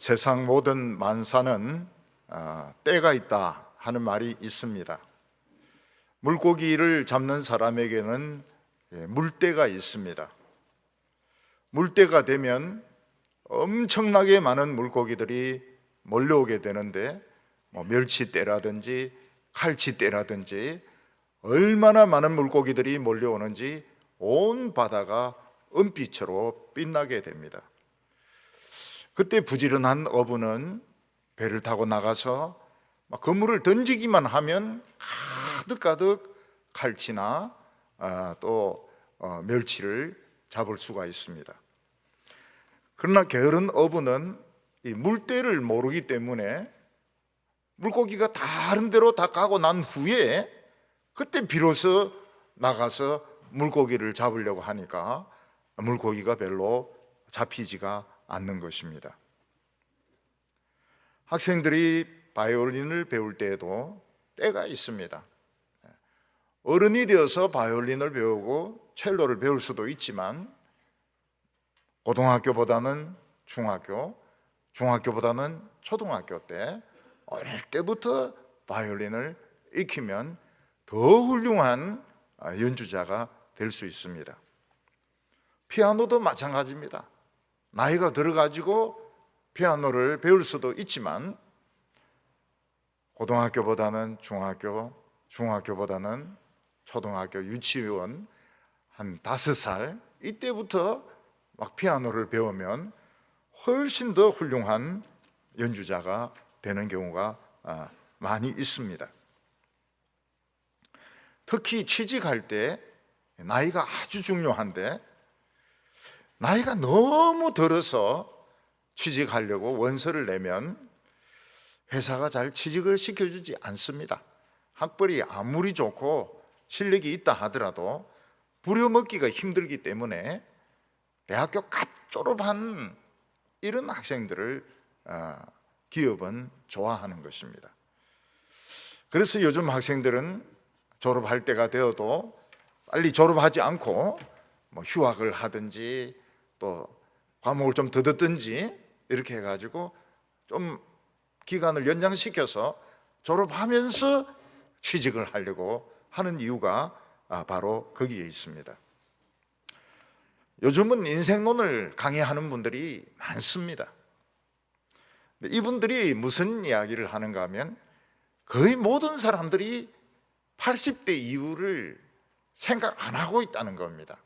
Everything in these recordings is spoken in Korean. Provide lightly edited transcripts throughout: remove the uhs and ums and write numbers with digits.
세상 모든 만사는 때가 있다 하는 말이 있습니다. 물고기를 잡는 사람에게는 물때가 있습니다. 물때가 되면 엄청나게 많은 물고기들이 몰려오게 되는데 멸치떼라든지 칼치떼라든지 얼마나 많은 물고기들이 몰려오는지 온 바다가 은빛으로 빛나게 됩니다. 그때 부지런한 어부는 배를 타고 나가서 그물을 던지기만 하면 가득가득 칼치나 또 멸치를 잡을 수가 있습니다. 그러나 게으른 어부는 이 물때를 모르기 때문에 물고기가 다른 데로 다 가고 난 후에 그때 비로소 나가서 물고기를 잡으려고 하니까 물고기가 별로 잡히지가 않는 것입니다. 학생들이 바이올린을 배울 때에도 때가 있습니다. 어른이 되어서 바이올린을 배우고 첼로를 배울 수도 있지만 고등학교보다는 중학교보다는 초등학교 때 어릴 때부터 바이올린을 익히면 더 훌륭한 연주자가 될 수 있습니다. 피아노도 마찬가지입니다. 나이가 들어가지고 피아노를 배울 수도 있지만 고등학교보다는 중학교보다는 초등학교, 유치원 한 5살 이때부터 피아노를 배우면 훨씬 더 훌륭한 연주자가 되는 경우가 많이 있습니다. 특히 취직할 때 나이가 아주 중요한데 나이가 너무 들어서 취직하려고 원서를 내면 회사가 잘 취직을 시켜주지 않습니다. 학벌이 아무리 좋고 실력이 있다 하더라도 부려먹기가 힘들기 때문에 대학교 갓 졸업한 이런 학생들을 기업은 좋아하는 것입니다. 그래서 요즘 학생들은 졸업할 때가 되어도 빨리 졸업하지 않고 휴학을 하든지 또 과목을 좀 더 듣든지 이렇게 해가지고 좀 기간을 연장시켜서 졸업하면서 취직을 하려고 하는 이유가 바로 거기에 있습니다. 요즘은 인생론을 강의하는 분들이 많습니다. 이분들이 무슨 이야기를 하는가 하면 거의 모든 사람들이 80대 이후를 생각 안 하고 있다는 겁니다.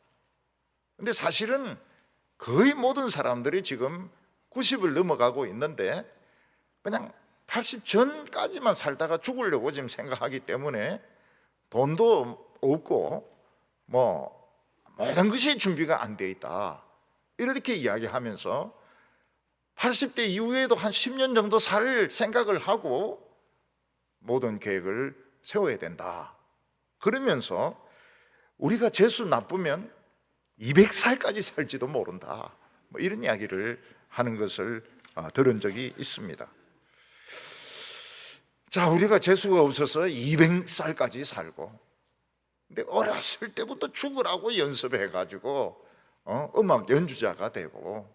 근데 사실은 거의 모든 사람들이 지금 90을 넘어가고 있는데 그냥 80 전까지만 살다가 죽으려고 지금 생각하기 때문에 돈도 없고 모든 것이 준비가 안 돼 있다 이렇게 이야기하면서 80대 이후에도 한 10년 정도 살 생각을 하고 모든 계획을 세워야 된다. 그러면서 우리가 재수 나쁘면 200살까지 살지도 모른다 이런 이야기를 하는 것을 들은 적이 있습니다. 자, 우리가 재수가 없어서 200살까지 살고 근데 어렸을 때부터 죽으라고 연습해가지고 음악 연주자가 되고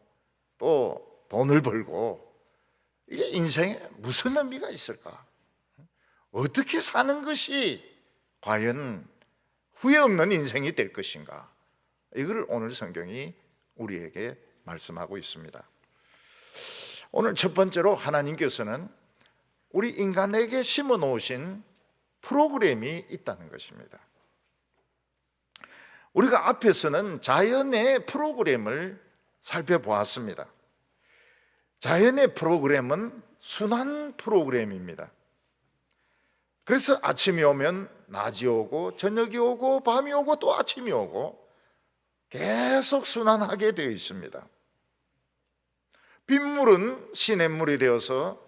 또 돈을 벌고 이게 인생에 무슨 의미가 있을까? 어떻게 사는 것이 과연 후회 없는 인생이 될 것인가? 이걸 오늘 성경이 우리에게 말씀하고 있습니다. 오늘 첫 번째로 하나님께서는 우리 인간에게 심어 놓으신 프로그램이 있다는 것입니다. 우리가 앞에서는 자연의 프로그램을 살펴보았습니다. 자연의 프로그램은 순환 프로그램입니다. 그래서 아침이 오면 낮이 오고 저녁이 오고 밤이 오고 또 아침이 오고 계속 순환하게 되어 있습니다. 빗물은 시냇물이 되어서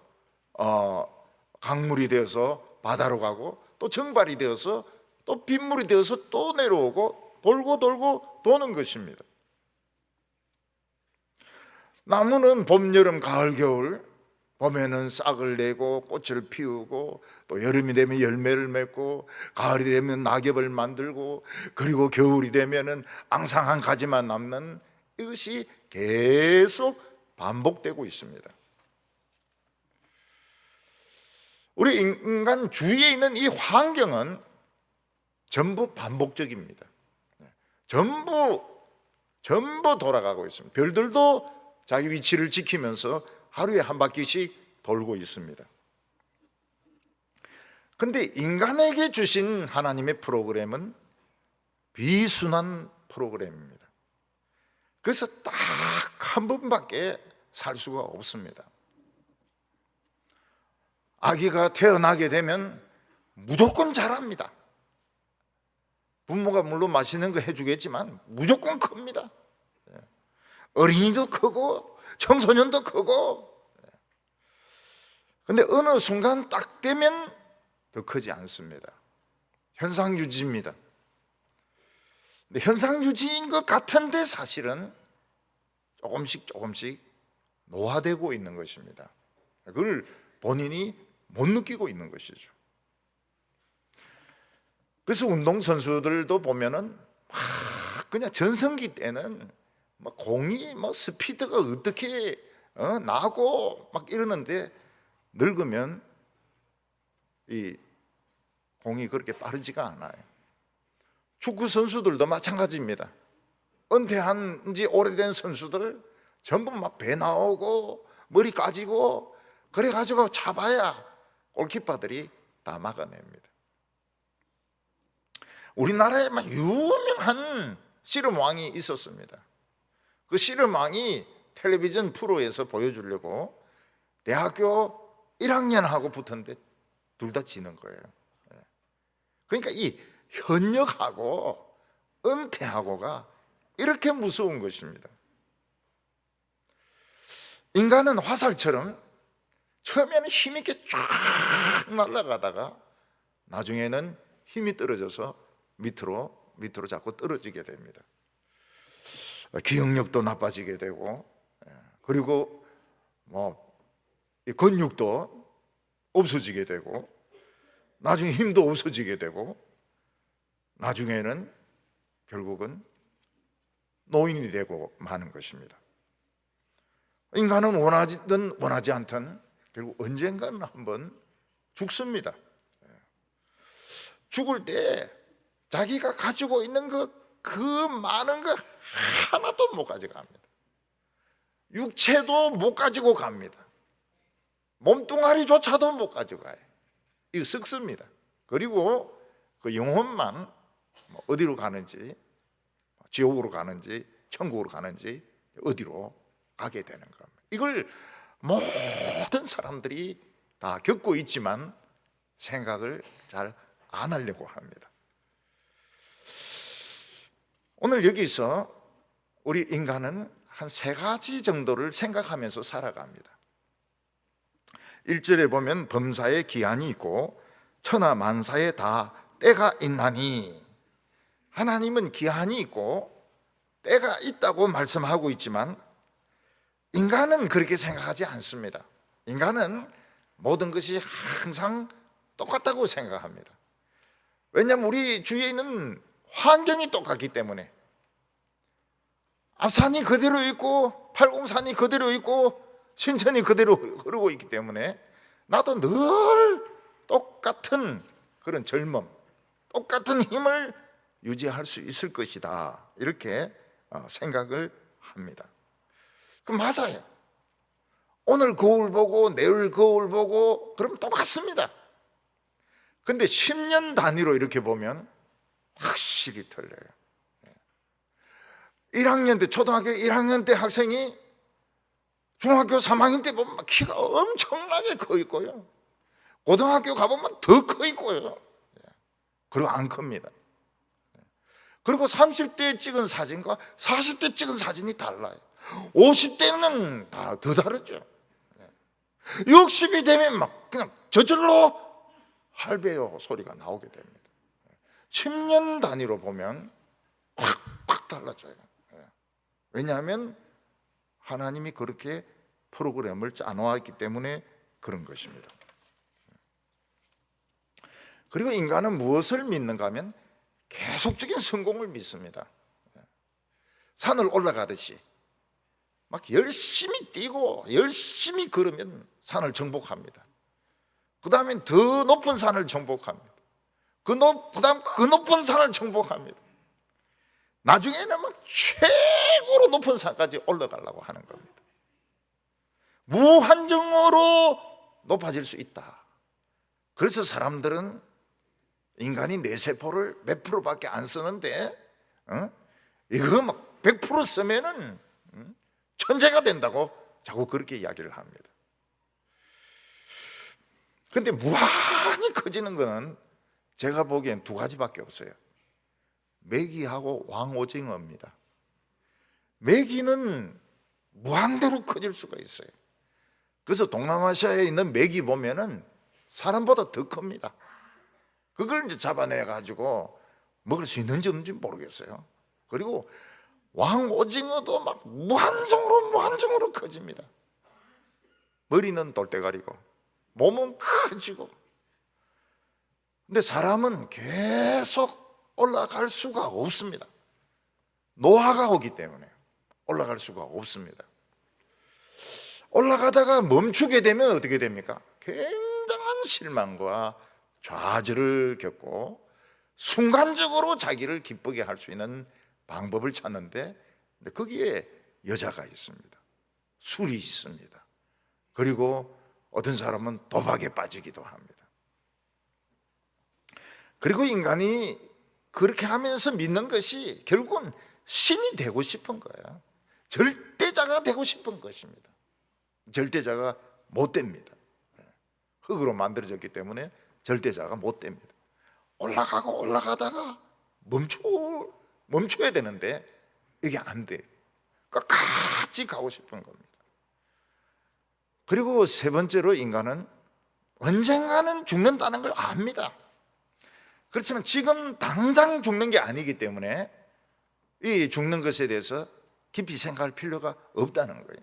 강물이 되어서 바다로 가고 또 정발이 되어서 또 빗물이 되어서 또 내려오고 돌고 돌고 도는 것입니다. 나무는 봄, 여름, 가을, 겨울 봄에는 싹을 내고 꽃을 피우고 또 여름이 되면 열매를 맺고 가을이 되면 낙엽을 만들고 그리고 겨울이 되면은 앙상한 가지만 남는 이것이 계속 반복되고 있습니다. 우리 인간 주위에 있는 이 환경은 전부 반복적입니다. 전부 돌아가고 있습니다. 별들도 자기 위치를 지키면서 하루에 한 바퀴씩 돌고 있습니다. 근데 인간에게 주신 하나님의 프로그램은 비순환 프로그램입니다. 그래서 딱 한 번밖에 살 수가 없습니다. 아기가 태어나게 되면 무조건 자랍니다. 부모가 물론 맛있는 거 해주겠지만 무조건 큽니다. 어린이도 크고 청소년도 크고. 근데 어느 순간 딱 되면 더 크지 않습니다. 현상유지입니다. 근데 현상유지인 것 같은데 사실은 조금씩 노화되고 있는 것입니다. 그걸 본인이 못 느끼고 있는 것이죠. 그래서 운동선수들도 보면은 그냥 전성기 때는 공이 스피드가 어떻게 나고 막 이러는데 늙으면 이 공이 그렇게 빠르지가 않아요. 축구 선수들도 마찬가지입니다. 은퇴한 지 오래된 선수들 전부 막 배 나오고 머리 까지고 그래가지고 잡아야 골키퍼들이 다 막아냅니다. 우리나라에 막 유명한 씨름왕이 있었습니다. 그 씨름왕이 텔레비전 프로에서 보여주려고 대학교 1학년하고 붙었는데 둘 다 지는 거예요. 그러니까 이 현역하고 은퇴하고가 이렇게 무서운 것입니다. 인간은 화살처럼 처음에는 힘있게 쫙 날아가다가 나중에는 힘이 떨어져서 밑으로 자꾸 떨어지게 됩니다. 기억력도 나빠지게 되고, 그리고 이 근육도 없어지게 되고, 나중에 힘도 없어지게 되고, 나중에는 결국은 노인이 되고 마는 것입니다. 인간은 원하든 원하지 않든 결국 언젠가는 한번 죽습니다. 죽을 때 자기가 가지고 있는 그 많은 거 하나도 못 가져갑니다. 육체도 못 가지고 갑니다. 몸뚱아리조차도 못 가져가요. 이거 썩습니다. 그리고 그 영혼만 어디로 가는지, 지옥으로 가는지 천국으로 가는지 어디로 가게 되는 겁니다. 이걸 모든 사람들이 다 겪고 있지만 생각을 잘 안 하려고 합니다. 오늘 여기서 우리 인간은 한 3가지 정도를 생각하면서 살아갑니다. 1절에 보면 범사에 기한이 있고 천하 만사에 다 때가 있나니, 하나님은 기한이 있고 때가 있다고 말씀하고 있지만 인간은 그렇게 생각하지 않습니다. 인간은 모든 것이 항상 똑같다고 생각합니다. 왜냐하면 우리 주위에 있는 환경이 똑같기 때문에, 앞산이 그대로 있고 팔공산이 그대로 있고 신천이 그대로 흐르고 있기 때문에 나도 늘 똑같은 그런 젊음, 똑같은 힘을 유지할 수 있을 것이다, 이렇게 생각을 합니다. 그럼 맞아요. 오늘 거울 보고 내일 거울 보고 그러면 똑같습니다. 근데 10년 단위로 이렇게 보면 확실히 틀려요. 1학년 때, 초등학교 1학년 때 학생이 중학교 3학년 때 보면 키가 엄청나게 커 있고요, 고등학교 가보면 더 커 있고요, 그리고 안 큽니다. 그리고 30대 찍은 사진과 40대 찍은 사진이 달라요. 50대는 다 더 다르죠. 60이 되면 막 그냥 저절로 할배요 소리가 나오게 됩니다. 10년 단위로 보면 확 달라져요. 왜냐하면 하나님이 그렇게 프로그램을 짜놓았기 때문에 그런 것입니다. 그리고 인간은 무엇을 믿는가 하면 계속적인 성공을 믿습니다. 산을 올라가듯이 막 열심히 뛰고 열심히 걸으면 산을 정복합니다. 그 다음에 더 높은 산을 정복합니다. 그 다음 그 높은 산을 정복합니다. 나중에는 막 최고로 높은 산까지 올라가려고 하는 겁니다. 무한정으로 높아질 수 있다. 그래서 사람들은 인간이 뇌세포를 몇 프로밖에 안 쓰는데 이거 막 100% 쓰면은 천재가 된다고 자꾸 그렇게 이야기를 합니다. 근데 무한히 커지는 거는 제가 보기엔 두 가지밖에 없어요. 메기하고 왕오징어입니다. 메기는 무한대로 커질 수가 있어요. 그래서 동남아시아에 있는 메기 보면은 사람보다 더 큽니다. 그걸 이제 잡아내 가지고 먹을 수 있는지 없는지 모르겠어요. 그리고 왕오징어도 막 무한정으로 커집니다. 머리는 돌대가리고 몸은 커지고. 근데 사람은 계속 올라갈 수가 없습니다. 노화가 오기 때문에 올라갈 수가 없습니다. 올라가다가 멈추게 되면 어떻게 됩니까? 굉장한 실망과 좌절을 겪고 순간적으로 자기를 기쁘게 할 수 있는 방법을 찾는데 거기에 여자가 있습니다. 술이 있습니다. 그리고 어떤 사람은 도박에 빠지기도 합니다. 그리고 인간이 그렇게 하면서 믿는 것이 결국은 신이 되고 싶은 거예요. 절대자가 되고 싶은 것입니다. 절대자가 못 됩니다. 흙으로 만들어졌기 때문에 절대자가 못 됩니다. 올라가고 올라가다가 멈춰야 되는데 이게 안 돼요. 끝까지 가고 싶은 겁니다. 그리고 세 번째로 인간은 언젠가는 죽는다는 걸 압니다. 그렇지만 지금 당장 죽는 게 아니기 때문에 이 죽는 것에 대해서 깊이 생각할 필요가 없다는 거예요.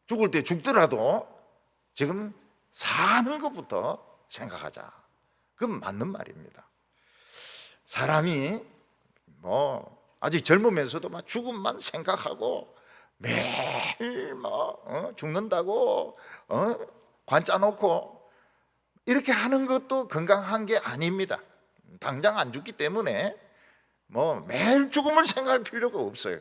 죽을 때 죽더라도 지금 사는 것부터 생각하자. 그건 맞는 말입니다. 사람이 아직 젊으면서도 막 죽음만 생각하고 매일 죽는다고 관짜 놓고 이렇게 하는 것도 건강한 게 아닙니다. 당장 안 죽기 때문에 매일 죽음을 생각할 필요가 없어요.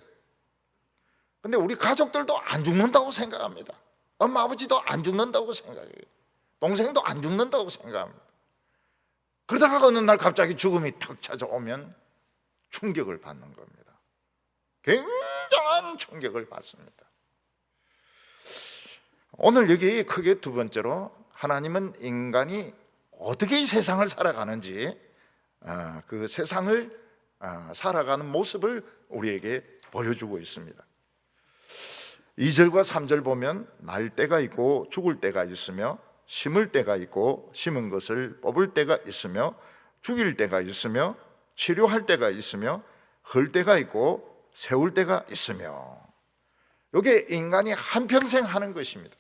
근데 우리 가족들도 안 죽는다고 생각합니다. 엄마 아버지도 안 죽는다고 생각해요. 동생도 안 죽는다고 생각합니다. 그러다가 어느 날 갑자기 죽음이 탁 찾아오면 충격을 받는 겁니다. 굉장한 충격을 받습니다. 오늘 여기 크게 두 번째로 하나님은 인간이 어떻게 이 세상을 살아가는지 그 세상을 살아가는 모습을 우리에게 보여주고 있습니다. 2절과 3절 보면 날 때가 있고 죽을 때가 있으며 심을 때가 있고 심은 것을 뽑을 때가 있으며 죽일 때가 있으며 치료할 때가 있으며 헐 때가 있고 세울 때가 있으며 이게 인간이 한평생 하는 것입니다.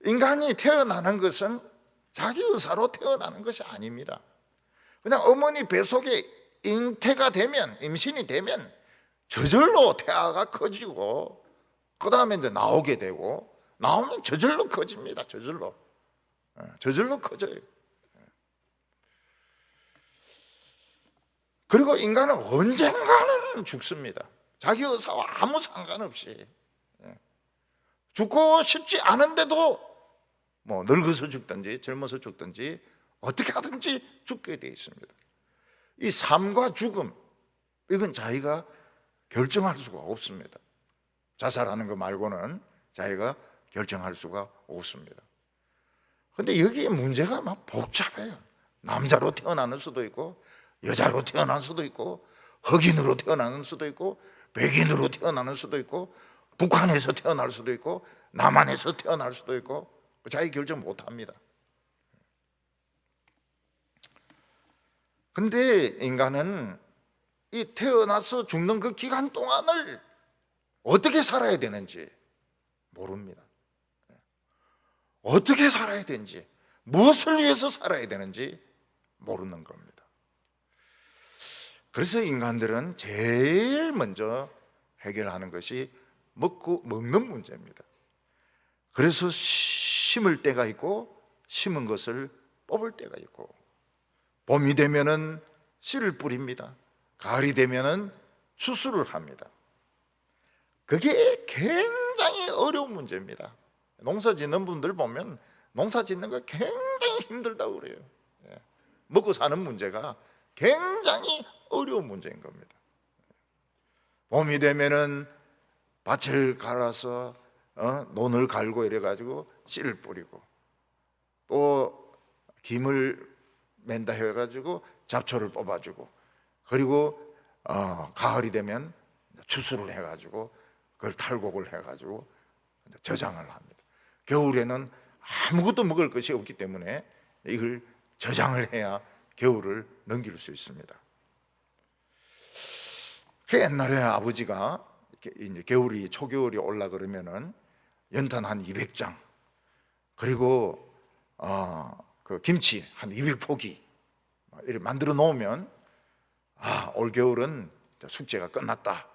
인간이 태어나는 것은 자기 의사로 태어나는 것이 아닙니다. 그냥 어머니 뱃속에 잉태가 되면 임신이 되면 저절로 태아가 커지고 그 다음에 이제 나오게 되고 나오면 저절로 커집니다. 저절로 커져요. 그리고 인간은 언젠가는 죽습니다. 자기 의사와 아무 상관없이 죽고 싶지 않은데도 늙어서 죽든지 젊어서 죽든지 어떻게 하든지 죽게 되어 있습니다. 이 삶과 죽음 이건 자기가 결정할 수가 없습니다. 자살하는 거 말고는 자기가 결정할 수가 없습니다. 그런데 여기에 문제가 막 복잡해요. 남자로 태어나는 수도 있고 여자로 태어날 수도 있고 흑인으로 태어나는 수도 있고 백인으로 태어나는 수도 있고 북한에서 태어날 수도 있고 남한에서 태어날 수도 있고 자기 결정 못합니다. 근데 인간은 이 태어나서 죽는 그 기간 동안을 어떻게 살아야 되는지 모릅니다. 어떻게 살아야 되는지, 무엇을 위해서 살아야 되는지 모르는 겁니다. 그래서 인간들은 제일 먼저 해결하는 것이 먹는 문제입니다. 그래서 심을 때가 있고 심은 것을 뽑을 때가 있고, 봄이 되면은 씨를 뿌립니다. 가을이 되면은 추수를 합니다. 그게 굉장히 어려운 문제입니다. 농사 짓는 분들 보면 농사 짓는 거 굉장히 힘들다고 그래요. 예. 먹고 사는 문제가 굉장히 어려운 문제인 겁니다. 봄이 되면은 밭을 갈아서 논을 갈고 이래가지고 씨를 뿌리고, 또 김을 맨다 해가지고 잡초를 뽑아주고, 그리고 가을이 되면 추수를 해가지고 그걸 탈곡을 해가지고 저장을 합니다. 겨울에는 아무것도 먹을 것이 없기 때문에 이걸 저장을 해야 겨울을 넘길 수 있습니다. 그 옛날에 아버지가 이제 겨울이 초겨울이 올라 그러면은 연탄 한 200장, 그리고 그 김치 한 200포기 이렇게 만들어 놓으면 올 겨울은 숙제가 끝났다,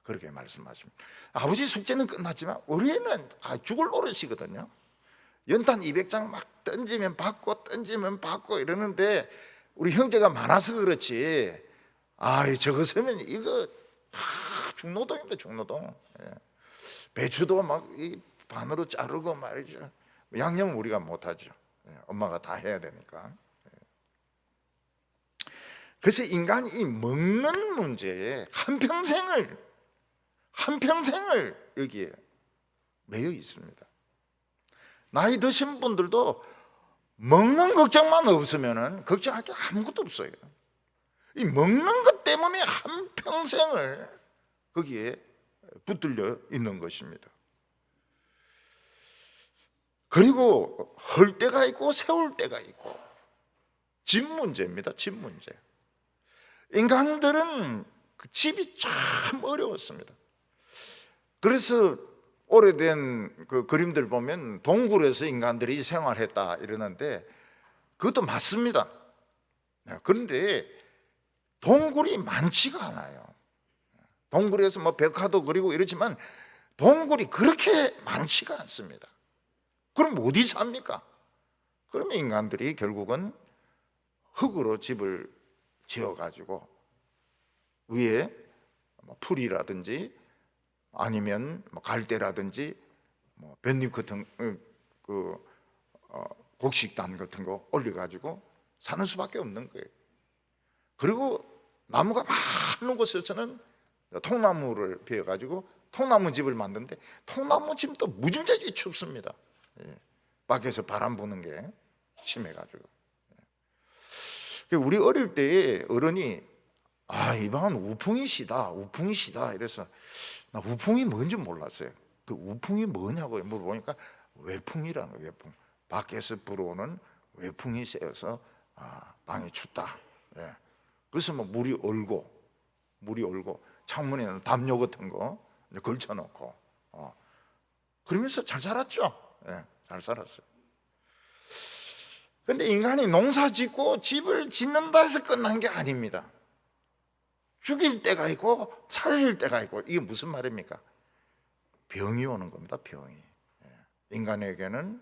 그렇게 말씀하십니다. 아버지 숙제는 끝났지만 우리는 죽을 노릇이거든요. 연탄 200장 막 던지면 받고 던지면 받고 이러는데, 우리 형제가 많아서 그렇지 저거 쓰면 이거 중노동입니다. 중노동. 배추도 막 이 반으로 자르고 말이죠. 양념은 우리가 못하죠. 엄마가 다 해야 되니까. 그래서 인간이 이 먹는 문제에 한평생을 여기에 매여 있습니다. 나이 드신 분들도 먹는 걱정만 없으면 걱정할 게 아무것도 없어요. 이 먹는 것 때문에 한평생을 거기에 붙들려 있는 것입니다. 그리고 헐 때가 있고 세울 때가 있고, 집 문제입니다. 집 문제. 인간들은 그 집이 참 어려웠습니다. 그래서 오래된 그 그림들 보면 동굴에서 인간들이 생활했다 이러는데 그것도 맞습니다. 그런데 동굴이 많지가 않아요. 동굴에서 뭐 벽화도 그리고 이러지만 동굴이 그렇게 많지가 않습니다. 그럼 어디 삽니까? 그러면 인간들이 결국은 흙으로 집을 지어가지고 위에 풀이라든지 아니면 갈대라든지 볏잎 같은 곡식단 같은 거 올려가지고 사는 수밖에 없는 거예요. 그리고 나무가 많은 곳에서는 통나무를 베어가지고 통나무 집을 만드는데 통나무 집도 무지무지하게 춥습니다. 밖에서 바람 부는 게 심해가지고. 우리 어릴 때 어른이 이 방은 우풍이시다 이래서 나 우풍이 뭔지 몰랐어요. 그 우풍이 뭐냐고 물어보니까 외풍이라는 거예요. 외풍. 밖에서 불어오는 외풍이 쐬어서 방이 춥다. 그래서 물이 얼고 창문에는 담요 같은 거 걸쳐놓고 그러면서 잘 살았죠. 잘 살았어요. 근데 인간이 농사 짓고 집을 짓는다 해서 끝난 게 아닙니다. 죽일 때가 있고 살릴 때가 있고, 이게 무슨 말입니까? 병이 오는 겁니다. 병이. 인간에게는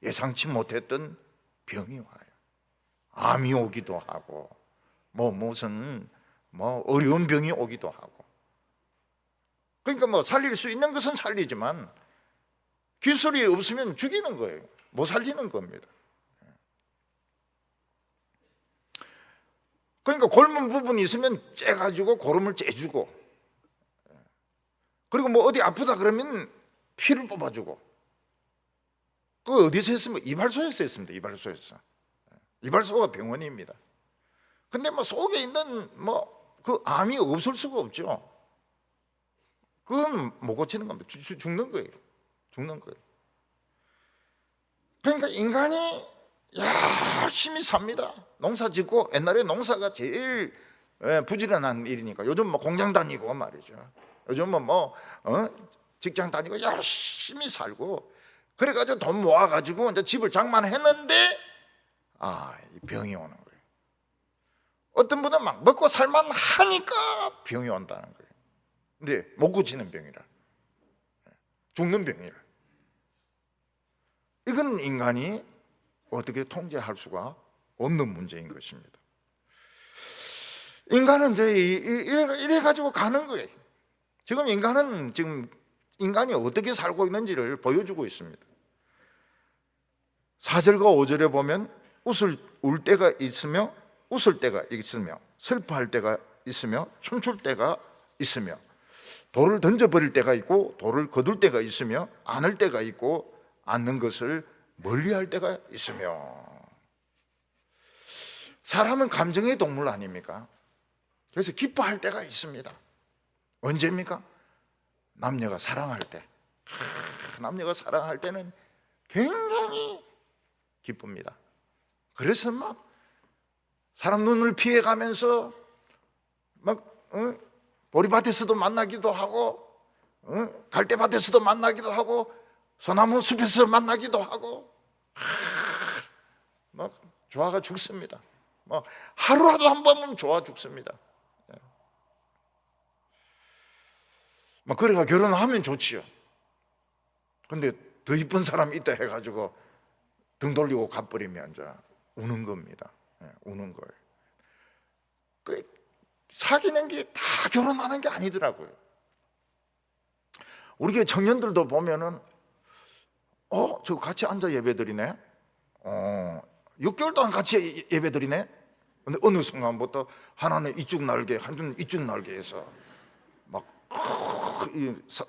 예상치 못했던 병이 와요. 암이 오기도 하고 무슨 어려운 병이 오기도 하고. 그러니까 살릴 수 있는 것은 살리지만 기술이 없으면 죽이는 거예요. 못 살리는 겁니다. 그러니까 골문 부분이 있으면 째가지고 고름을 째주고, 그리고 어디 아프다 그러면 피를 뽑아주고. 그거 어디서 했습니까? 이발소에서 했습니다. 이발소에서. 이발소가 병원입니다. 근데 속에 있는 그 암이 없을 수가 없죠. 그건 못 고치는 겁니다. 죽는 거예요. 죽는 거예요. 그러니까 인간이 열심히 삽니다. 농사 짓고, 옛날에 농사가 제일 부지런한 일이니까. 요즘 공장 다니고 말이죠. 요즘은 직장 다니고 열심히 살고, 그래가지고 돈 모아가지고 이제 집을 장만했는데 이 병이 오는 거예요. 어떤 분은 먹고 살만 하니까 병이 온다는 거예요. 근데 못 고치는 병이라, 죽는 병이라. 이건 인간이 어떻게 통제할 수가 없는 문제인 것입니다. 인간은 이제 이래 가지고 가는 거예요. 지금 인간이 어떻게 살고 있는지를 보여주고 있습니다. 4절과 5절에 보면 울 때가 있으며 웃을 때가 있으며 슬퍼할 때가 있으며 춤출 때가 있으며 돌을 던져버릴 때가 있고 돌을 거둘 때가 있으며 안을 때가 있고 않는 것을 멀리할 때가 있으며. 사람은 감정의 동물 아닙니까? 그래서 기뻐할 때가 있습니다. 언제입니까? 남녀가 사랑할 때. 남녀가 사랑할 때는 굉장히 기쁩니다. 그래서 막 사람 눈을 피해가면서 막 보리밭에서도 만나기도 하고 갈대밭에서도 만나기도 하고 소나무 숲에서 만나기도 하고 막 좋아가 죽습니다. 뭐 하루라도 한 번은 좋아 죽습니다. 막 그래가 결혼하면 좋지요. 근데 더 이쁜 사람이 있다 해가지고 등 돌리고 가버리면 이제 우는 겁니다. 우는 거예요. 그 사귀는 게 다 결혼하는 게 아니더라고요. 우리 교회 청년들도 보면은 저 같이 앉아 예배드리네. 6개월 동안 같이 예배드리네. 근데 어느 순간부터 하나는 이쪽 날개, 한쪽은 이쪽 날개에서 막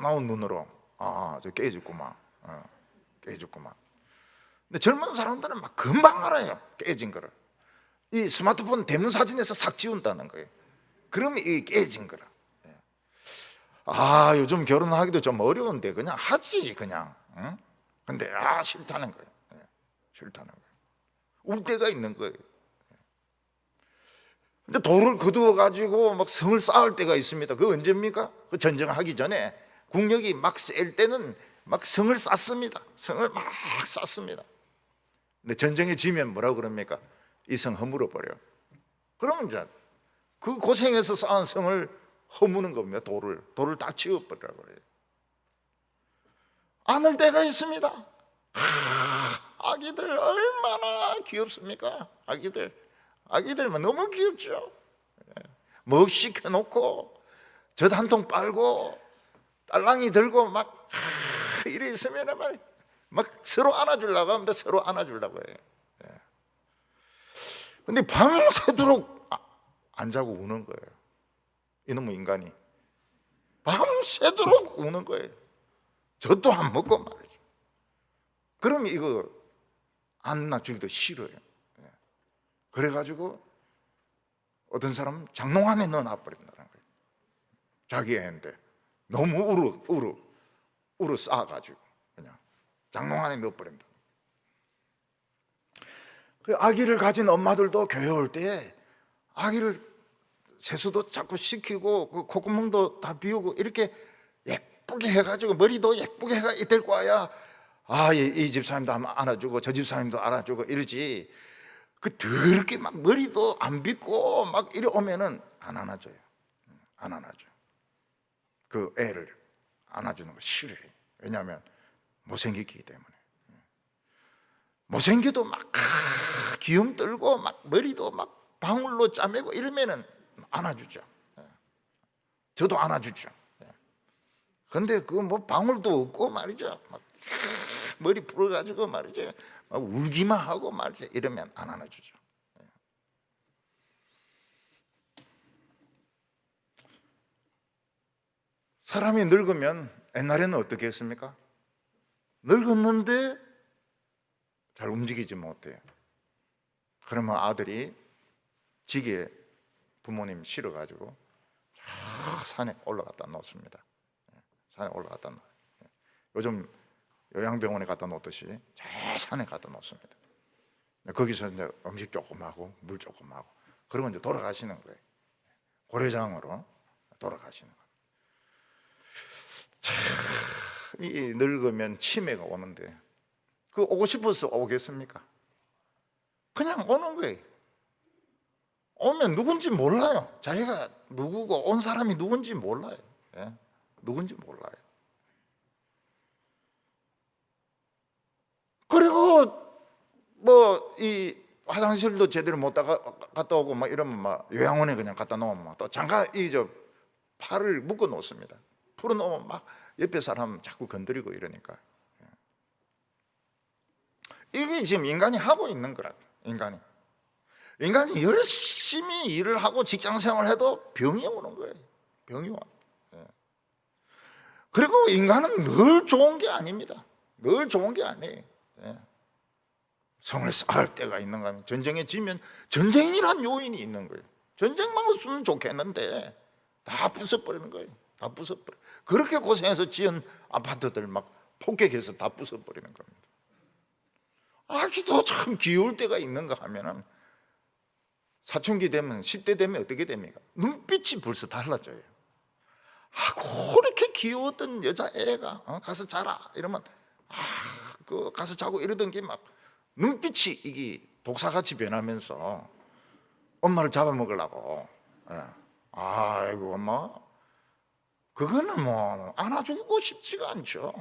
나온 눈으로 저 깨졌구만. 깨졌구만. 근데 젊은 사람들은 막 금방 알아요. 깨진 거를. 이 스마트폰 대문 사진에서 싹 지운다는 거예요. 그러면 이게 깨진 거라. 요즘 결혼하기도 좀 어려운데 그냥 하지 그냥. 근데 싫다는 거예요. 싫다는 거예요. 울 때가 있는 거예요. 근데 돌을 거두어 가지고 막 성을 쌓을 때가 있습니다. 그거 언제입니까? 그 전쟁하기 전에 국력이 막 셀 때는 막 성을 쌓습니다. 성을 막 쌓습니다. 근데 전쟁에 지면 뭐라고 그럽니까? 이 성 허물어 버려. 그러면 이제 그 고생해서 쌓은 성을 허무는 겁니다. 돌을 다 치워버리라고 그래요. 안을 때가 있습니다. 아기들 얼마나 귀엽습니까? 아기들만 너무 귀엽죠. 먹 시켜놓고 젖 한 통 빨고 딸랑이 들고 막 이래 있으면 막 서로 안아주려고 합니다. 서로 안아주려고 해요. 근데 밤새도록 안 자고 우는 거예요. 이놈의 인간이 밤새도록 우는 거예요. 젖도 안 먹고 말이죠. 그러면 이거 안 놔주기도 싫어요. 그래가지고 어떤 사람은 장롱 안에 넣어놔버린다는 거예요. 자기 애인데 너무 우르 싸가지고 그냥 장롱 안에 넣어버린다. 그 아기를 가진 엄마들도 교회 올 때 아기를 세수도 자꾸 시키고 그 콧구멍도 다 비우고 이렇게 예쁘게 해가지고 머리도 예쁘게 해가 이될 거야. 이 집사님도 안아주고 저 집사님도 안아주고 이러지. 그 더럽게 막 머리도 안 빗고 막 이래 오면은 안 안아줘요. 안 안아줘. 그 애를 안아주는 거 싫어해. 왜냐하면 못생겼기 때문에. 못생겨도 막 기움 떨고 막 머리도 막 방울로 짜매고 이러면은 안아주죠. 저도 안아주죠. 근데 그 뭐 방울도 없고 말이죠. 막 머리 풀어가지고 말이죠. 막 울기만 하고 말이죠. 이러면 안 안아주죠. 사람이 늙으면 옛날에는 어떻게 했습니까? 늙었는데 잘 움직이지 못해요. 그러면 아들이 지게 부모님 실어가지고 저 산에 올라갔다 놓습니다. 산에 올라갔다 놓아요. 요즘 요양병원에 갖다 놓듯이 저 산에 갖다 놓습니다. 거기서 이제 음식 조금 하고 물 조금 하고 그러고 이제 돌아가시는 거예요. 고려장으로 돌아가시는 거예요. 참, 이 늙으면 치매가 오는데 그 오고 싶어서 오겠습니까? 그냥 오는 거예요. 오면 누군지 몰라요. 자기가 누구고 온 사람이 누군지 몰라요. 누군지 몰라요. 그리고 뭐 이 화장실도 제대로 못 갔다 오고 막 이러면 막 요양원에 그냥 갖다 놓으면 막 또 장가 이 팔을 묶어 놓습니다. 풀어 놓으면 막 옆에 사람 자꾸 건드리고 이러니까. 이게 지금 인간이 하고 있는 거라. 인간이 열심히 일을 하고 직장 생활해도 병이 오는 거예요. 병이 와. 그리고 인간은 늘 좋은 게 아닙니다. 늘 좋은 게 아니에요. 성을 쌓을 때가 있는가 하면 전쟁에 지면 전쟁이란 요인이 있는 거예요. 전쟁만 없으면 좋겠는데 다 부숴버리는 거예요. 다 부숴버려. 그렇게 고생해서 지은 아파트들 막 폭격해서 다 부숴버리는 겁니다. 아기도 참 귀여울 때가 있는가 하면은 사춘기 되면 10대 되면 어떻게 됩니까? 눈빛이 벌써 달라져요. 그렇게 귀여웠던 여자애가 가서 자라 이러면 그 가서 자고 이러던 게 막 눈빛이 이게 독사같이 변하면서 엄마를 잡아먹으려고. 아이고 엄마, 그거는 뭐 안아주고 싶지가 않죠.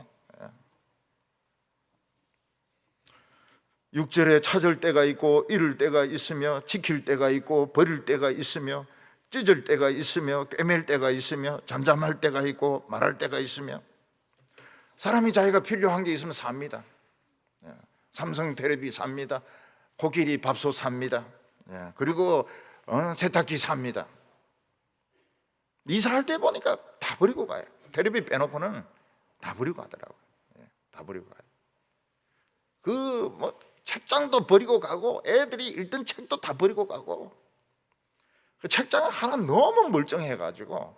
6절에 찾을 때가 있고 잃을 때가 있으며 지킬 때가 있고 버릴 때가 있으며 찢을 때가 있으며 꿰맬 때가 있으며 잠잠할 때가 있고 말할 때가 있으며, 사람이 자기가 필요한 게 있으면 삽니다. 삼성 텔레비 삽니다. 코끼리 밥솥 삽니다. 그리고 세탁기 삽니다. 이사할 때 보니까 다 버리고 가요. 텔레비 빼놓고는 다 버리고 가더라고요. 다 버리고 가요. 뭐 책장도 버리고 가고 애들이 읽던 책도 다 버리고 가고, 그 책장 하나 너무 멀쩡해가지고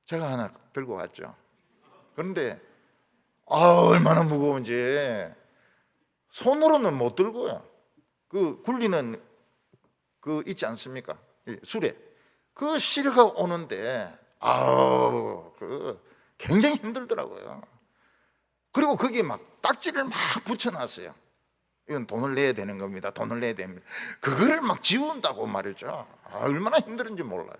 제가 하나 들고 갔죠. 그런데 얼마나 무거운지 손으로는 못 들고요. 그 굴리는 그 있지 않습니까? 수레, 그 실어가 오는데 그 굉장히 힘들더라고요. 그리고 거기에 막 딱지를 막 붙여놨어요. 이건 돈을 내야 되는 겁니다. 돈을 내야 됩니다. 그거를 막 지운다고 말이죠. 얼마나 힘들은지 몰라요.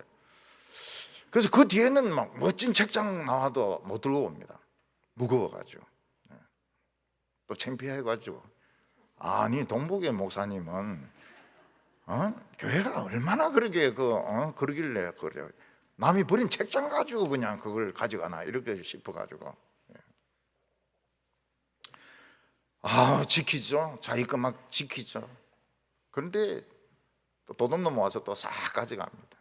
그래서 그 뒤에는 막 멋진 책장 나와도 못 들고 옵니다. 무거워가지고. 또 창피해가지고. 아니, 동북의 목사님은 교회가 얼마나 그러게 그러길래 그래요. 남이 버린 책장 가지고 그냥 그걸 가져가나 이렇게 싶어가지고. 지키죠. 자기 거 막 지키죠. 그런데 또 도둑놈 와서 또 싹 가져갑니다.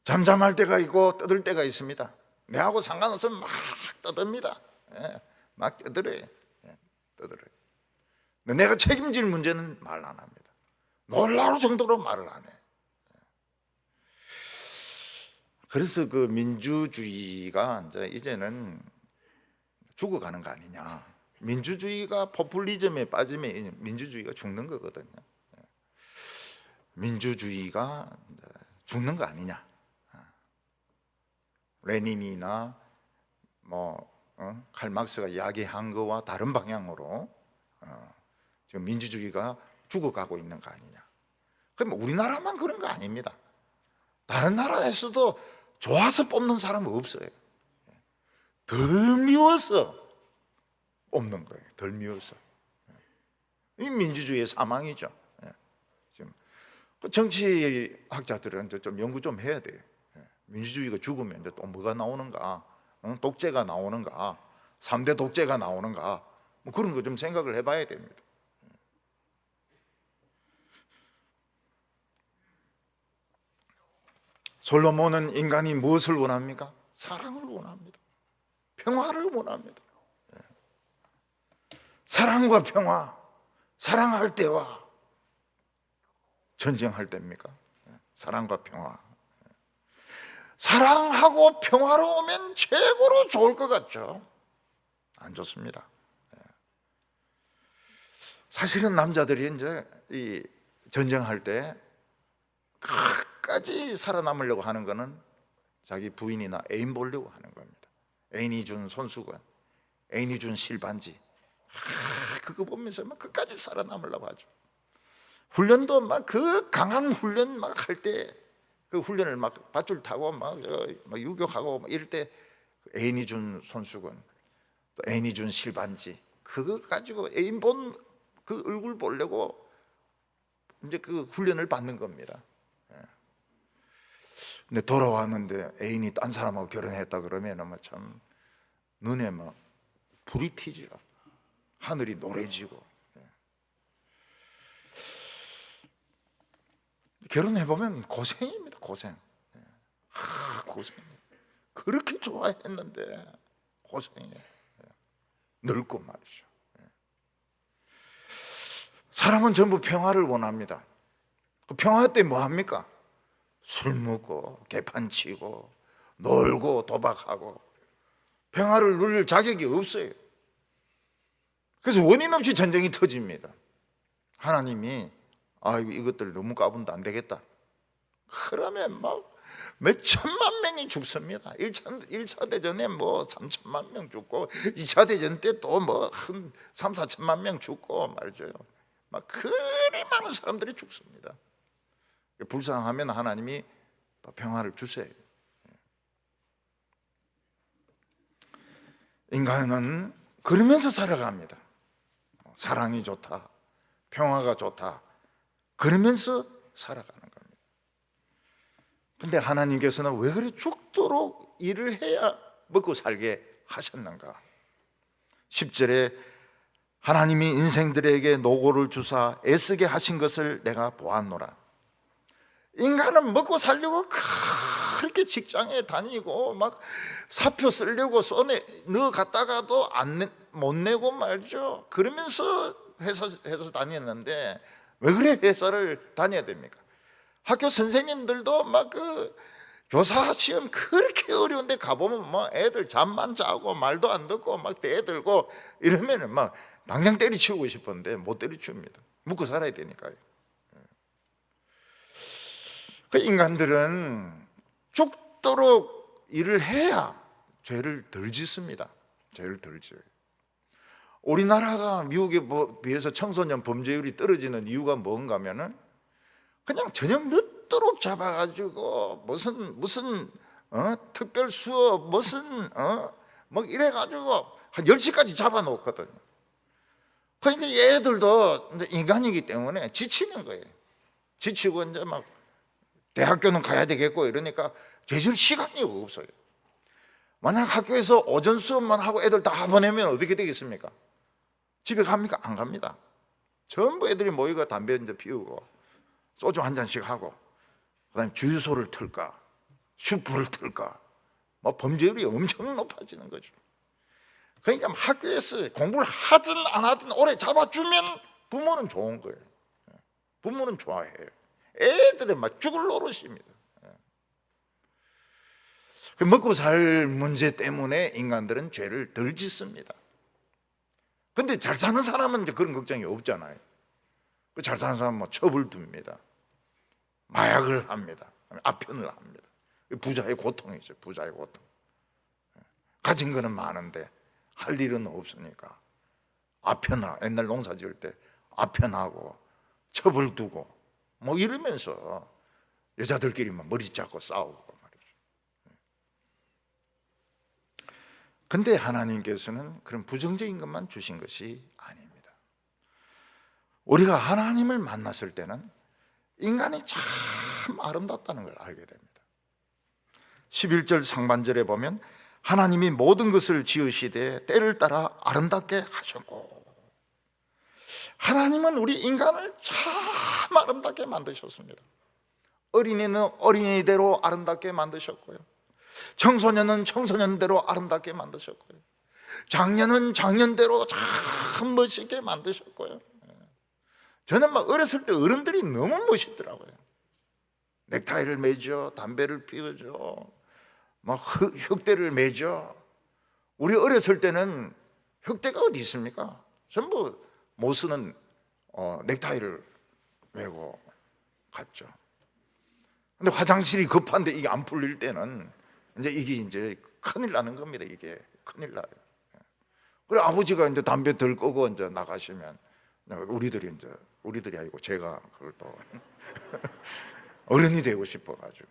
잠잠할 때가 있고 떠들 때가 있습니다. 내하고 상관없으면 막 떠듭니다. 막 떠들어요. 떠들어요. 내가 책임질 문제는 말 안 합니다. 놀라울 정도로 말을 안 해요. 그래서 그 민주주의가 이제는 죽어가는 거 아니냐. 민주주의가 포퓰리즘에 빠지면 민주주의가 죽는 거거든요. 민주주의가 죽는 거 아니냐. 레닌이나 칼 막스가 이야기한 거와 다른 방향으로 지금 민주주의가 죽어가고 있는 거 아니냐. 그럼 우리나라만 그런 거 아닙니다. 다른 나라에서도 좋아서 뽑는 사람은 없어요. 덜 미워서 뽑는 거예요. 덜 미워서. 이 민주주의의 사망이죠. 지금 정치학자들은 좀 연구 좀 해야 돼요. 민주주의가 죽으면 이제 또 뭐가 나오는가? 독재가 나오는가? 3대 독재가 나오는가? 뭐 그런 거 좀 생각을 해봐야 됩니다. 솔로몬은 인간이 무엇을 원합니까? 사랑을 원합니다. 평화를 원합니다. 사랑과 평화, 사랑할 때와 전쟁할 때입니까? 사랑과 평화. 사랑하고 평화로우면 최고로 좋을 것 같죠? 안 좋습니다. 사실은 남자들이 이제 이 전쟁할 때 끝까지 살아남으려고 하는 거는 자기 부인이나 애인 보려고 하는 겁니다. 애인이 준 손수건, 애인이 준 실반지, 그거 보면서 막 끝까지 살아남으려고 하죠. 훈련도 막 그 강한 훈련 막 할 때 그 훈련을 막 밧줄 타고 막 유격하고 막 이럴 때 애인이 준 손수건, 또 애인이 준 실반지, 그거 가지고 애인 본 그 얼굴 보려고 이제 그 훈련을 받는 겁니다. 근데 돌아왔는데 애인이 딴 사람하고 결혼했다 그러면 뭐 참 눈에 막 불이 튀지요. 하늘이 노래지고. 결혼해 보면 고생입니다. 고생. 고생. 그렇게 좋아했는데 고생해. 늙고 말이죠. 사람은 전부 평화를 원합니다. 그 평화 때 뭐 합니까? 술 먹고 개판 치고 놀고 도박하고 평화를 누릴 자격이 없어요. 그래서 원인 없이 전쟁이 터집니다. 하나님이 이것들 너무 까분도 안 되겠다. 그러면 막 몇 천만 명이 죽습니다. 1차 대전에 뭐 3천만 명 죽고 2차 대전 때 또 뭐 한 3, 4천만 명 죽고 말이죠. 막 그리 많은 사람들이 죽습니다. 불쌍하면 하나님이 평화를 주세요. 인간은 그러면서 살아갑니다. 사랑이 좋다, 평화가 좋다, 그러면서 살아가는 겁니다. 근데 하나님께서는 왜 그리 죽도록 일을 해야 먹고 살게 하셨는가? 10절에 하나님이 인생들에게 노고를 주사 애쓰게 하신 것을 내가 보았노라. 인간은 먹고 살려고 그렇게 직장에 다니고 막 사표 쓰려고 손에 넣어 갔다가도 못 내고 말죠. 그러면서 회사 다녔는데 왜 그래 회사를 다녀야 됩니까? 학교 선생님들도 막 그 교사 시험 그렇게 어려운데 가보면 뭐 애들 잠만 자고 말도 안 듣고 막 대들고 이러면은 막 당장 때리치우고 싶은데 못 때리칩니다. 먹고 살아야 되니까요. 그 인간들은 죽도록 일을 해야 죄를 덜 짓습니다. 죄를 덜 지어요. 우리나라가 미국에 비해서 청소년 범죄율이 떨어지는 이유가 뭔가 하면은 그냥 저녁 늦도록 잡아가지고 무슨 특별 수업 뭐 이래가지고 한 10시까지 잡아놓거든요. 그러니까 얘들도 인간이기 때문에 지치는 거예요. 지치고 이제 막 대학교는 가야 되겠고 이러니까 계실 시간이 없어요. 만약 학교에서 오전 수업만 하고 애들 다 보내면 어떻게 되겠습니까? 집에 갑니까? 안 갑니다. 전부 애들이 모이고 담배 이제 피우고 소주 한 잔씩 하고 그다음에 주유소를 틀까 슈퍼를 틀까 뭐 범죄율이 엄청 높아지는 거죠. 그러니까 학교에서 공부를 하든 안 하든 오래 잡아주면 부모는 좋은 거예요. 부모는 좋아해요. 애들은 막 죽을 노릇입니다. 먹고 살 문제 때문에 인간들은 죄를 덜 짓습니다. 근데 잘 사는 사람은 이제 그런 걱정이 없잖아요. 잘 사는 사람은 뭐 첩을 둡니다. 마약을 합니다. 아편을 합니다. 부자의 고통이죠. 부자의 고통. 가진 거는 많은데 할 일은 없으니까 아편을, 옛날 농사 지을 때 아편하고 첩을 두고 뭐 이러면서 여자들끼리만 머리 잡고 싸우고 말이죠. 근데 하나님께서는 그런 부정적인 것만 주신 것이 아닙니다. 우리가 하나님을 만났을 때는 인간이 참 아름답다는 걸 알게 됩니다. 11절 상반절에 보면 하나님이 모든 것을 지으시되 때를 따라 아름답게 하셨고, 하나님은 우리 인간을 참 아름답게 만드셨습니다. 어린이는 어린이대로 아름답게 만드셨고요, 청소년은 청소년대로 아름답게 만드셨고요, 장년은 장년대로 참 멋있게 만드셨고요. 저는 막 어렸을 때 어른들이 너무 멋있더라고요. 넥타이를 매죠, 담배를 피우죠, 막 흑대를 매죠. 우리 어렸을 때는 흑대가 어디 있습니까? 전부 못 쓰는 넥타이를 매고 갔죠. 근데 화장실이 급한데 이게 안 풀릴 때는 이게 큰일 나는 겁니다. 이게 큰일 나요. 그래 아버지가 이제 담배 덜 끄고 이제 나가시면 우리들이 아니고 제가 그걸 또 어른이 되고 싶어가지고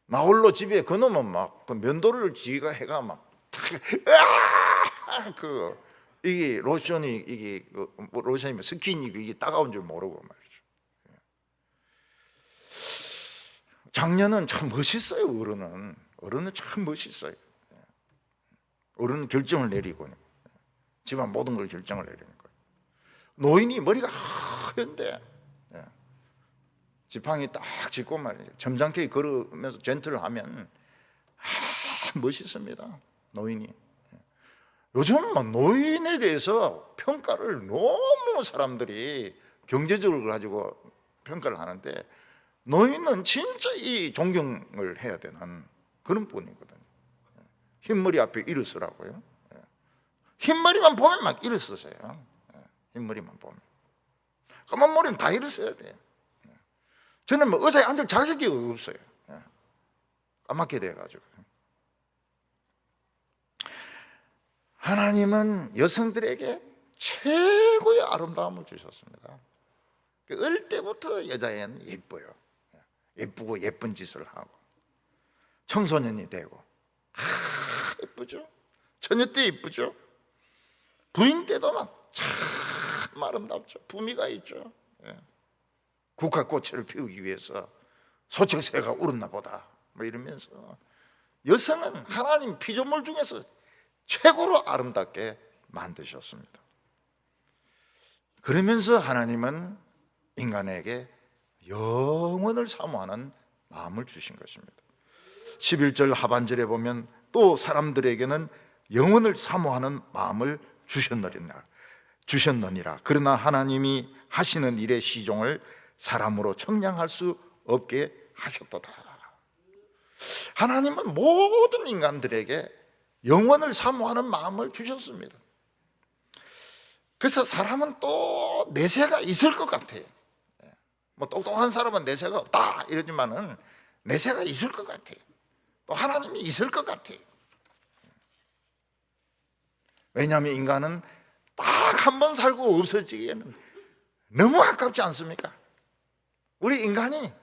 나 홀로 집에 그놈은 막 그 면도를 지가 해가 막 으아 이게 로션이 이게 뭐 로션이면 스킨이 이게 따가운 줄 모르고 말이죠. 장녀는 참 멋있어요. 어른은 참 멋있어요. 어른은 결정을 내리고 집안 모든 걸 결정을 내리는 거예요. 노인이 머리가 하얀데 지팡이 딱 짚고 말이에요. 점잖게 걸으면서 젠틀하면 멋있습니다. 노인이. 요즘은 노인에 대해서 평가를 너무 사람들이 경제적으로 가지고 평가를 하는데, 노인은 진짜 이 존경을 해야 되는 그런 분이거든요. 흰머리 앞에 일어서라고요. 흰머리만 보면 막 일어서세요. 흰머리만 보면. 까만 머리는 다 일어서야 돼요. 저는 뭐 의자에 앉을 자격이 없어요. 까맣게 돼가지고. 하나님은 여성들에게 최고의 아름다움을 주셨습니다. 어릴 때부터 여자애는 예뻐요. 예쁘고 예쁜 짓을 하고 청소년이 되고 예쁘죠. 처녀 때 예쁘죠. 부인 때도 막 참 아름답죠. 부미가 있죠. 국화꽃을 피우기 위해서 소책새가 울었나 보다 뭐 이러면서, 여성은 하나님 피조물 중에서 최고로 아름답게 만드셨습니다. 그러면서 하나님은 인간에게 영원을 사모하는 마음을 주신 것입니다. 11절 하반절에 보면 또 사람들에게는 영원을 사모하는 마음을 주셨느니라. 그러나 하나님이 하시는 일의 시종을 사람으로 청량할 수 없게 하셨도다. 하나님은 모든 인간들에게 영원을 사모하는 마음을 주셨습니다. 그래서 사람은 또 내세가 있을 것 같아요. 뭐 똑똑한 사람은 내세가 없다 이러지만은 내세가 있을 것 같아요. 또 하나님이 있을 것 같아요. 왜냐하면 인간은 딱 한 번 살고 없어지기에는 너무 아깝지 않습니까? 우리 인간이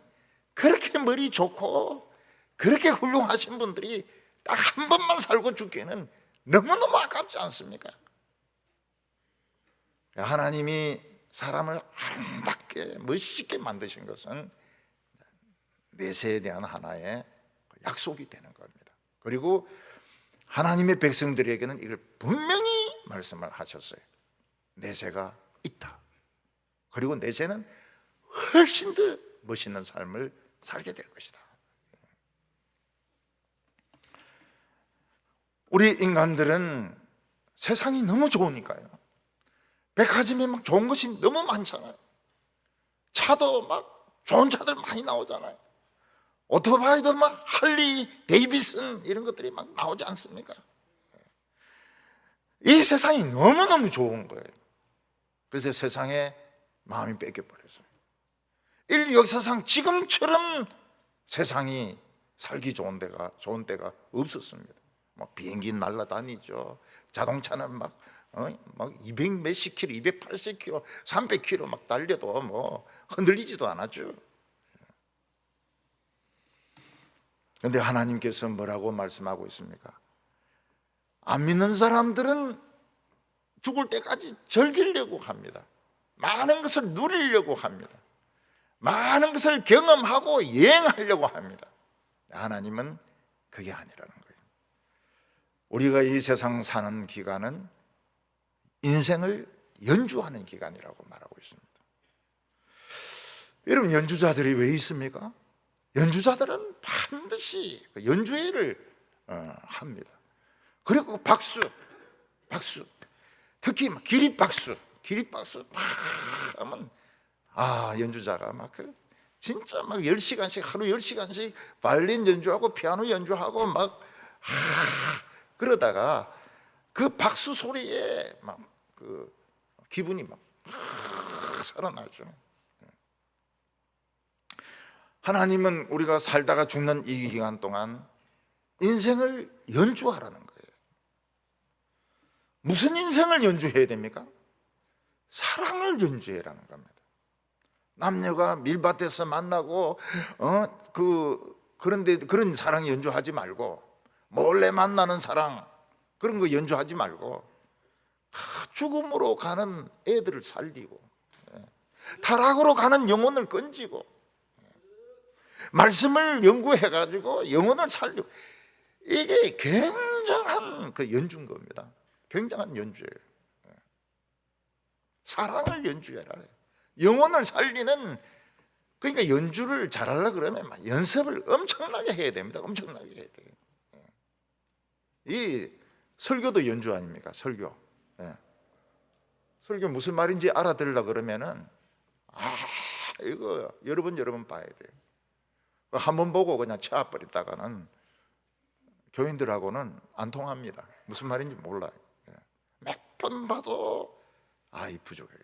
그렇게 머리 좋고 그렇게 훌륭하신 분들이 딱 한 번만 살고 죽기에는 너무너무 아깝지 않습니까? 하나님이 사람을 아름답게 멋있게 만드신 것은 내세에 대한 하나의 약속이 되는 겁니다. 그리고 하나님의 백성들에게는 이걸 분명히 말씀을 하셨어요. 내세가 있다. 그리고 내세는 훨씬 더 멋있는 삶을 살게 될 것이다. 우리 인간들은 세상이 너무 좋으니까요. 백화점에 막 좋은 것이 너무 많잖아요. 차도 막 좋은 차들 많이 나오잖아요. 오토바이도 막 할리, 데이비슨 이런 것들이 막 나오지 않습니까? 이 세상이 너무너무 좋은 거예요. 그래서 세상에 마음이 뺏겨버렸어요. 인류 역사상 지금처럼 세상이 살기 좋은 때가 없었습니다. 막 비행기 날아다니죠. 자동차는 막 200 몇십 킬로, 280 킬로, 300 킬로 막 달려도 뭐 흔들리지도 않았죠. 그런데 하나님께서 뭐라고 말씀하고 있습니까? 안 믿는 사람들은 죽을 때까지 즐기려고 합니다. 많은 것을 누리려고 합니다. 많은 것을 경험하고 여행하려고 합니다. 하나님은 그게 아니라는 거예요. 우리가 이 세상 사는 기간은 인생을 연주하는 기간이라고 말하고 있습니다. 여러분, 연주자들이 왜 있습니까? 연주자들은 반드시 연주회를 합니다. 그리고 박수, 특히 막 기립박수 막 하면 연주자가 막 진짜 막 10시간씩 하루 10시간씩 바이올린 연주하고 피아노 연주하고 막 그러다가 그 박수 소리에 막 그 기분이 막 살아나죠. 하나님은 우리가 살다가 죽는 이 기간 동안 인생을 연주하라는 거예요. 무슨 인생을 연주해야 됩니까? 사랑을 연주해라는 겁니다. 남녀가 밀밭에서 만나고 그런데 그런 사랑 연주하지 말고, 몰래 만나는 사랑 그런 거 연주하지 말고, 죽음으로 가는 애들을 살리고, 타락으로 가는 영혼을 건지고, 말씀을 연구해가지고 영혼을 살리고, 이게 굉장한 그 연주인 겁니다. 굉장한 연주예요. 사랑을 연주해라. 영혼을 살리는, 그러니까 연주를 잘하려고 그러면 막 연습을 엄청나게 해야 됩니다. 엄청나게 해야 돼요. 이 설교도 연주 아닙니까? 설교. 설교 무슨 말인지 알아들으려고 그러면은 이거 여러 번 봐야 돼요. 한 번 보고 그냥 쳐버리다가는 교인들하고는 안 통합니다. 무슨 말인지 몰라요. 몇 번 봐도 이 부족해요.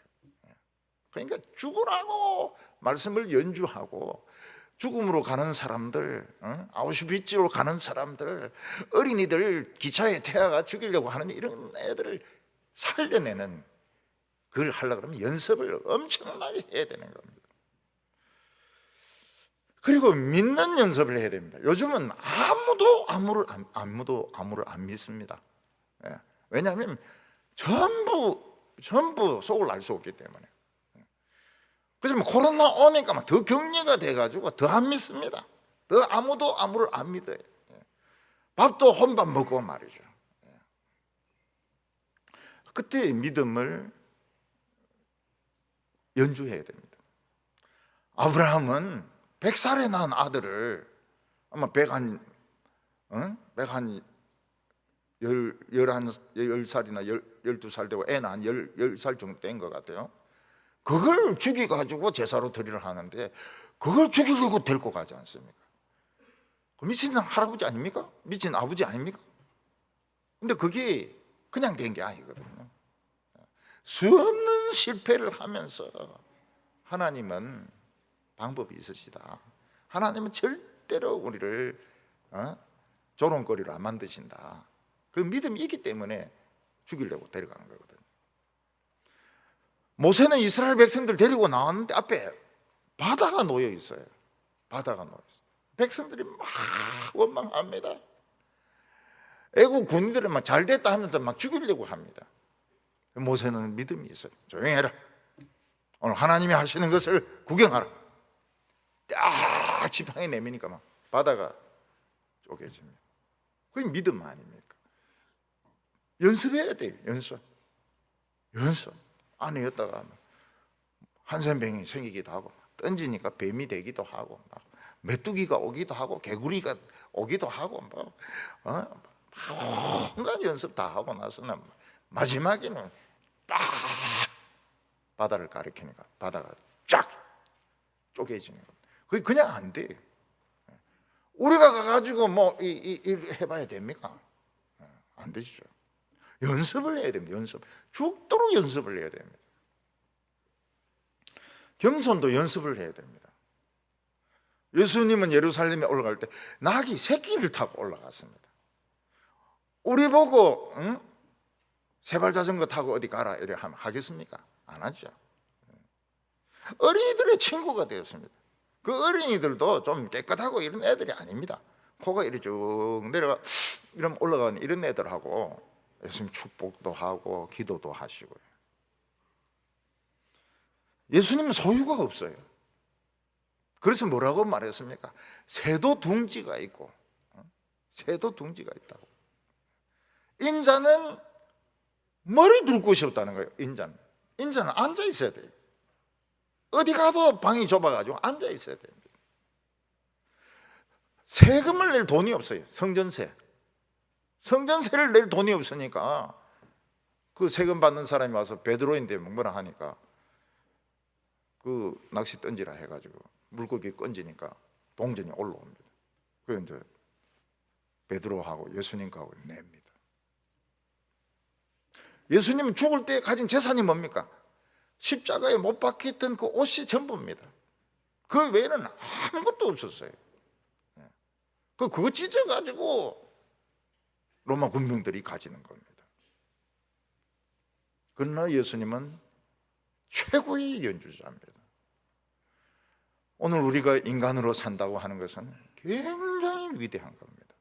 그러니까 죽으라고 말씀을 연주하고, 죽음으로 가는 사람들, 아우슈비츠로 가는 사람들, 어린이들 기차에 태워가 죽이려고 하는 이런 애들을 살려내는, 그걸 하려고 그러면 연습을 엄청나게 해야 되는 겁니다. 그리고 믿는 연습을 해야 됩니다. 요즘은 아무도 아무를 안 믿습니다. 왜냐하면 전부 속을 알 수 없기 때문에. 그래서 코로나 오니까 더 격리가 돼가지고 더 안 믿습니다. 더 아무도 아무를 안 믿어요. 밥도 혼밥 먹고 말이죠. 그때 믿음을 연주해야 됩니다. 아브라함은 100살에 낳은 아들을 아마 100살이나 12살 되고 애는 한 10살 정도 된 것 같아요. 그걸 죽여가지고 제사로 드리려 하는데, 그걸 죽이려고 데리고 가지 않습니까? 미친 할아버지 아닙니까? 미친 아버지 아닙니까? 근데 그게 그냥 된 게 아니거든요. 수없는 실패를 하면서 하나님은 방법이 있으시다. 하나님은 절대로 우리를 조롱거리로 안 만드신다. 그 믿음이 있기 때문에 죽이려고 데려가는 거거든요. 모세는 이스라엘 백성들 데리고 나왔는데 앞에 바다가 놓여 있어요. 바다가 놓여 있어요. 백성들이 막 원망합니다. 애국 군인들은 막 잘됐다 하면서 막 죽이려고 합니다. 모세는 믿음이 있어요. 조용히 해라. 오늘 하나님이 하시는 것을 구경하라. 딱 지팡이 내미니까 막 바다가 쪼개집니다. 그게 믿음 아닙니까? 연습해야 돼요. 연습. 안에였다가 한센병이 생기기도 하고, 던지니까 뱀이 되기도 하고, 막 메뚜기가 오기도 하고, 개구리가 오기도 하고, 온갖 연습 다 하고 나서는 마지막에는 딱 바다를 가리키니까 바다가 쫙 쪼개지는 겁니다. 그게 그냥 안 돼. 우리가 가가지고 일 해봐야 됩니까? 안 되시죠. 연습을 해야 됩니다. 죽도록 연습을 해야 됩니다. 겸손도 연습을 해야 됩니다. 예수님은 예루살렘에 올라갈 때 낙이 새끼를 타고 올라갔습니다. 우리 보고 세발 자전거 타고 어디 가라 이래 하면 하겠습니까? 안 하죠. 어린이들의 친구가 되었습니다. 그 어린이들도 좀 깨끗하고 이런 애들이 아닙니다. 코가 이렇게 쭉 내려가 이러면 올라가는 이런 애들하고 예수님 축복도 하고 기도도 하시고요. 예수님은 소유가 없어요. 그래서 뭐라고 말했습니까? 새도 둥지가 있고, 새도 둥지가 있다고. 인자는 머리 둘 곳이 없다는 거예요. 인자는 앉아 있어야 돼요. 어디 가도 방이 좁아가지고 앉아 있어야 됩니다. 세금을 낼 돈이 없어요. 성전세를 낼 돈이 없으니까 그 세금 받는 사람이 와서 베드로인데 뭐라 하니까 그 낚시 던지라 해가지고 물고기 건지니까 동전이 올라옵니다. 그래서 이제 베드로하고 예수님하고 냅니다. 예수님은 죽을 때 가진 재산이 뭡니까? 십자가에 못 박혔던 그 옷이 전부입니다. 그 외에는 아무것도 없었어요. 그거 찢어가지고 로마 군병들이 가지는 겁니다. 그러나 예수님은 최고의 연주자입니다. 오늘 우리가 인간으로 산다고 하는 것은 굉장히 위대한 겁니다.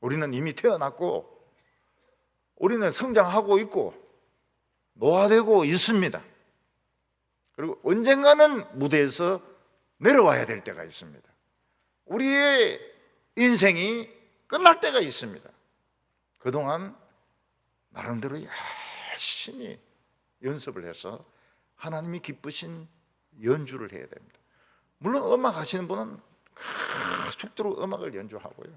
우리는 이미 태어났고, 우리는 성장하고 있고, 노화되고 있습니다. 그리고 언젠가는 무대에서 내려와야 될 때가 있습니다. 우리의 인생이 끝날 때가 있습니다. 그동안 나름대로 열심히 연습을 해서 하나님이 기쁘신 연주를 해야 됩니다. 물론 음악 하시는 분은 죽도록 음악을 연주하고요,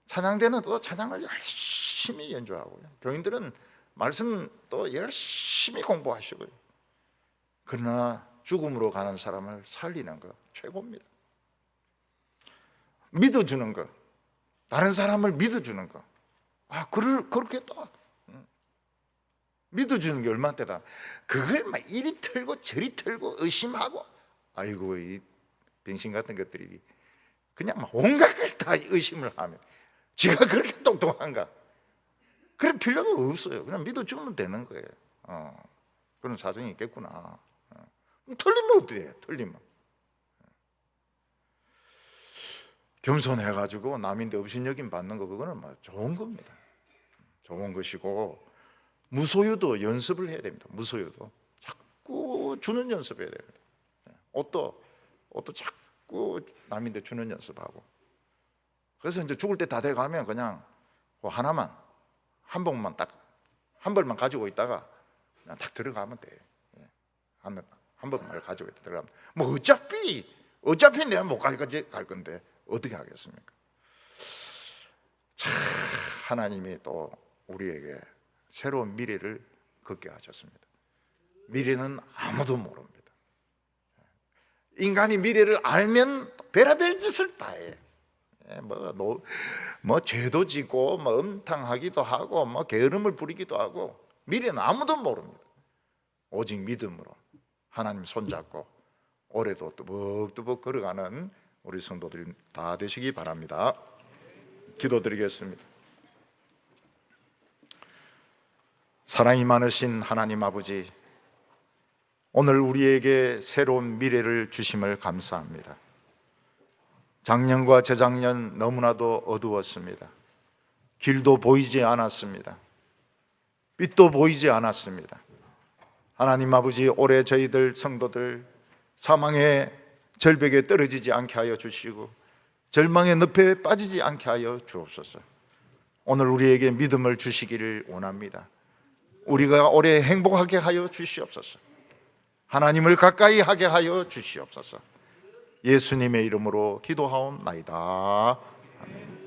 찬양대는 또 찬양을 열심히 연주하고요, 교인들은 말씀 또 열심히 공부하시고요. 그러나 죽음으로 가는 사람을 살리는 거 최고입니다. 믿어주는 거, 다른 사람을 믿어주는 거, 그렇게 또 믿어주는 게 얼마나 대단. 그걸 막 이리 틀고 저리 틀고 의심하고, 아이고 이 병신 같은 것들이 그냥 막 온갖 걸 다 의심을 하면 지가 그렇게 똑똑한가? 그럴 필요가 없어요. 그냥 믿어주면 되는 거예요. 그런 사정이 있겠구나. 틀리면 어떻게 해요? 틀리면 겸손해가지고 남인데 업신여김 받는 거, 그거는 뭐 좋은 겁니다. 좋은 것이고, 무소유도 연습을 해야 됩니다. 무소유도 자꾸 주는 연습해야 됩니다. 옷도 자꾸 남인데 주는 연습하고. 그래서 이제 죽을 때 다 돼가면 그냥 하나만, 한 봉만 딱 한 벌만 가지고 있다가 그냥 딱 들어가면 돼. 한 번만 가지고 있다 들어가면 뭐 어차피 내가 못 갈 건데 어떻게 하겠습니까? 참, 하나님이 또 우리에게 새로운 미래를 걷게 하셨습니다. 미래는 아무도 모릅니다. 인간이 미래를 알면 별의별 짓을 다 해. 뭐 죄도 지고 뭐 음탕하기도 하고 뭐 게으름을 부리기도 하고, 미래는 아무도 모릅니다. 오직 믿음으로 하나님 손잡고 올해도 뚜벅뚜벅 걸어가는 우리 성도들이 다 되시기 바랍니다. 기도드리겠습니다. 사랑이 많으신 하나님 아버지, 오늘 우리에게 새로운 미래를 주심을 감사합니다. 작년과 재작년 너무나도 어두웠습니다. 길도 보이지 않았습니다. 빛도 보이지 않았습니다. 하나님 아버지, 올해 저희들 성도들 사망의 절벽에 떨어지지 않게 하여 주시고 절망의 늪에 빠지지 않게 하여 주옵소서. 오늘 우리에게 믿음을 주시기를 원합니다. 우리가 올해 행복하게 하여 주시옵소서. 하나님을 가까이 하게 하여 주시옵소서. 예수님의 이름으로 기도하옵나이다. 아멘.